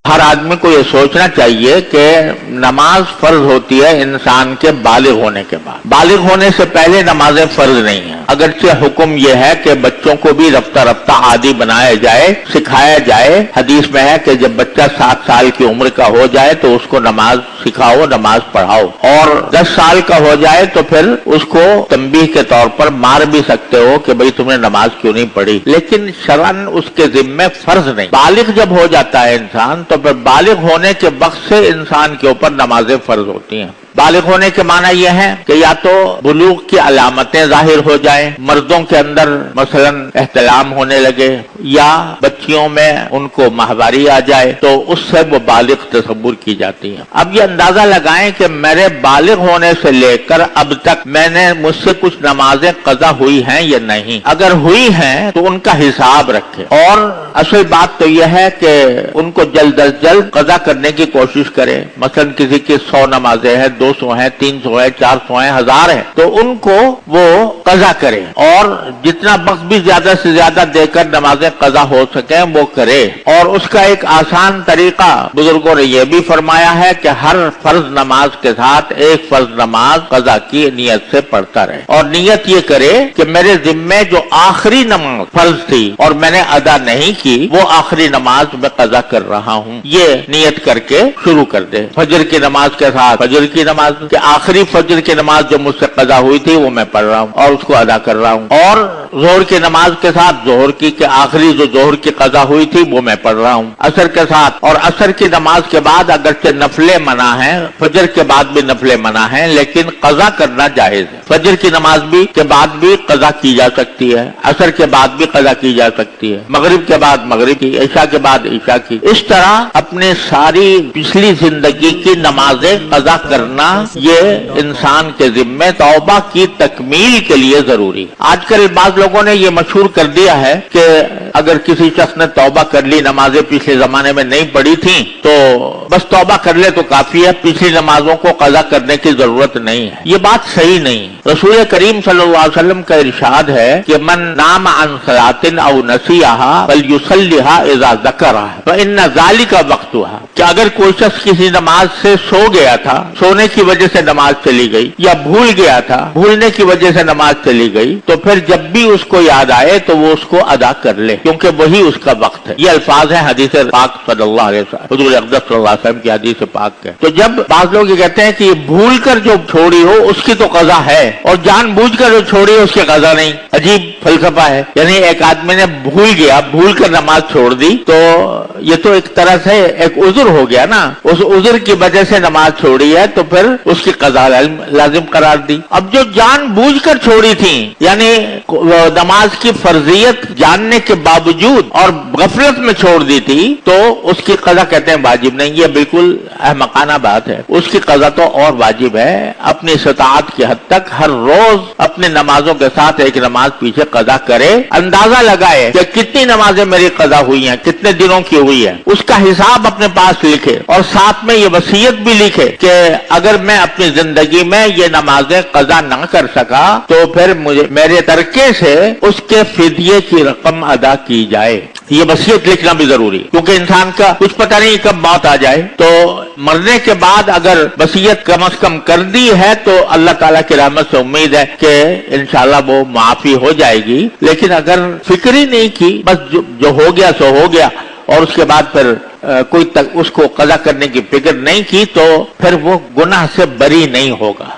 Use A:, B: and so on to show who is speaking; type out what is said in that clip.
A: हर आदमी को ये सोचना चाहिए कि नमाज फर्ज होती है इंसान के बालिग होने के बाद। बालिग होने से पहले नमाजें फर्ज नहीं है। अगरचे हुक्म यह है कि बच्चों को भी रफ्ता रफ्ता आदी बनाया जाए, सिखाया जाए। हदीस में है कि जब बच्चा 7 साल की उम्र का हो जाए तो उसको नमाज सिखाओ, नमाज पढ़ाओ, और 10 साल का हो जाए तो फिर उसको तंबीह के तौर पर मार भी सकते हो कि भाई तुमने नमाज क्यों नहीं पढ़ी, लेकिन शरअन उसके जिम्मे फर्ज नहीं। बालिग जब हो जाता है इंसान तो फिर बालिग होने के वक्त से इंसान के ऊपर नमाजें फर्ज होती हैं। बालिग होने के माना यह है कि या तो बुलूग की अलामतें जाहिर हो जाएं, मर्दों के अंदर मसलन एहतलाम होने लगे, या बच्चियों में उनको माहवारी आ जाए, तो उससे वो बालिग तसव्वुर की जाती है। अब ये अंदाजा लगाएं कि मेरे बालिग होने से लेकर अब तक मुझसे कुछ नमाजें कज़ा हुई हैं या नहीं। अगर हुई हैं तो उनका हिसाब रखें, और असल बात तो यह है कि उनको जल्द अज जल्द कज़ा करने की कोशिश करें। मसलन किसी की 100 नमाजें हैं, 200 है, 300 है, 400 है, 1000 है, तो उनको वो कज़ा करें, और जितना वक्त भी ज्यादा से ज्यादा देकर नमाजें कज़ा हो सके वो करे। और उसका एक आसान तरीका बुजुर्गों ने यह भी फरमाया है कि हर फर्ज नमाज के साथ एक फर्ज नमाज कज़ा की नियत से पढ़ता रहे, और नियत ये करे कि मेरे जिम्मे जो आखिरी नमाज फर्ज थी और मैंने अदा नहीं की, वो आखिरी नमाज मैं कज़ा कर रहा हूँ, ये नियत करके शुरू कर दे। फजर की नमाज के साथ फजर की नमाज कि आखिरी फजर की नमाज जो मुझसे कज़ा हुई थी वो मैं पढ़ रहा हूँ और उसको अदा कर रहा हूँ, और जोहर की नमाज के साथ जोहर की आखिरी जो जोहर की कज़ा हुई थी वो मैं पढ़ रहा हूँ। असर के साथ और असर की नमाज के बाद अगरचे नफले मना है, फजर के बाद भी नफले मना है, लेकिन कज़ा करना जायज है। फजर की नमाज भी के बाद भी कज़ा की जा सकती है, असर के बाद भी कज़ा की जा सकती है, मगरिब के बाद मगरिब की, ईशा के बाद ईशा की। इस तरह अपने सारी पिछली जिंदगी की नमाजें कज़ा करना ये इंसान के जिम्मे तौबा की तकमील के लिए जरूरी है। आजकल बाज़ लोगों ने ये मशहूर कर दिया है कि अगर किसी शख्स ने तौबा कर ली, नमाजें पिछले जमाने में नहीं पढ़ी थी, तो बस तौबा कर ले तो काफी है, पिछली नमाजों को कज़ा करने की जरूरत नहीं है। ये बात सही नहीं। रसूल करीम सल्लल्लाहु अलैहि वसल्लम का इरशाद है कि मन नाम अन सलातिन औ नसियहा फलयुसल्लिहा इज़ा ज़करहा व इन्ना ज़ालिका वक्तुहा, कि अगर कोई शख्स किसी नमाज से सो गया था, सोने की वजह से नमाज चली गई, या भूल गया था, भूलने की वजह से नमाज चली गई, तो फिर जब भी उसको याद आए तो वो उसको अदा कर ले, क्योंकि वही उसका वक्त है। ये अल्फाज है हदीस पाक सल्लल्लाहु अलैहि वसल्लम, हुजूर अक़दस सल्लल्लाहु अलैहि वसल्लम की हदीस पाक है। तो जब बाज़ लोग ये कहते हैं कि भूल कर जो छोड़ी हो उसकी तो कज़ा है, और जानबूझ कर जो छोड़ी हो उसकी कज़ा नहीं, अजीब फलसफा है। यानी एक आदमी ने भूल गया, भूल कर नमाज छोड़ दी, तो ये तो एक तरह से एक उज़्र हो गया ना, उस उज़्र की वजह से नमाज छोड़ी है तो फिर उसकी कज़ा लाजिम करार दी। अब जो जानबूझकर छोड़ी थी, यानी नमाज की फर्जियत जानने के बावजूद और गफलत में छोड़ दी थी, तो उसकी कज़ा कहते हैं वाजिब नहीं। ये बिल्कुल अहमकाना बात है। उसकी कज़ा तो और वाजिब है। अपनी इस्ताअत की हद तक हर रोज अपने नमाजों के साथ एक नमाज पीछे कज़ा करे, अंदाजा लगाए कि कितनी नमाजें मेरी कज़ा हुई हैं, कितने दिनों की हुई है, उसका हिसाब अपने पास लिखे, और साथ में ये वसीयत भी लिखे कि अगर मैं अपनी जिंदगी में ये नमाजें कज़ा ना कर सका तो फिर मुझे मेरे तरके से उसके फिदिये की रकम अदा की जाए। ये वसीयत लिखना भी जरूरी, क्योंकि इंसान का कुछ पता नहीं कब मौत आ जाए। तो मरने के बाद अगर वसीयत कम अज कम कर दी है तो अल्लाह ताला की रहमत से उम्मीद है कि इंशाअल्लाह वो माफी हो जाएगी। लेकिन अगर फिक्र ही नहीं की, बस जो हो गया सो हो गया, और उसके बाद फिर कोई तक उसको कज़ा करने की फिक्र नहीं की, तो फिर वो गुनाह से बरी नहीं होगा।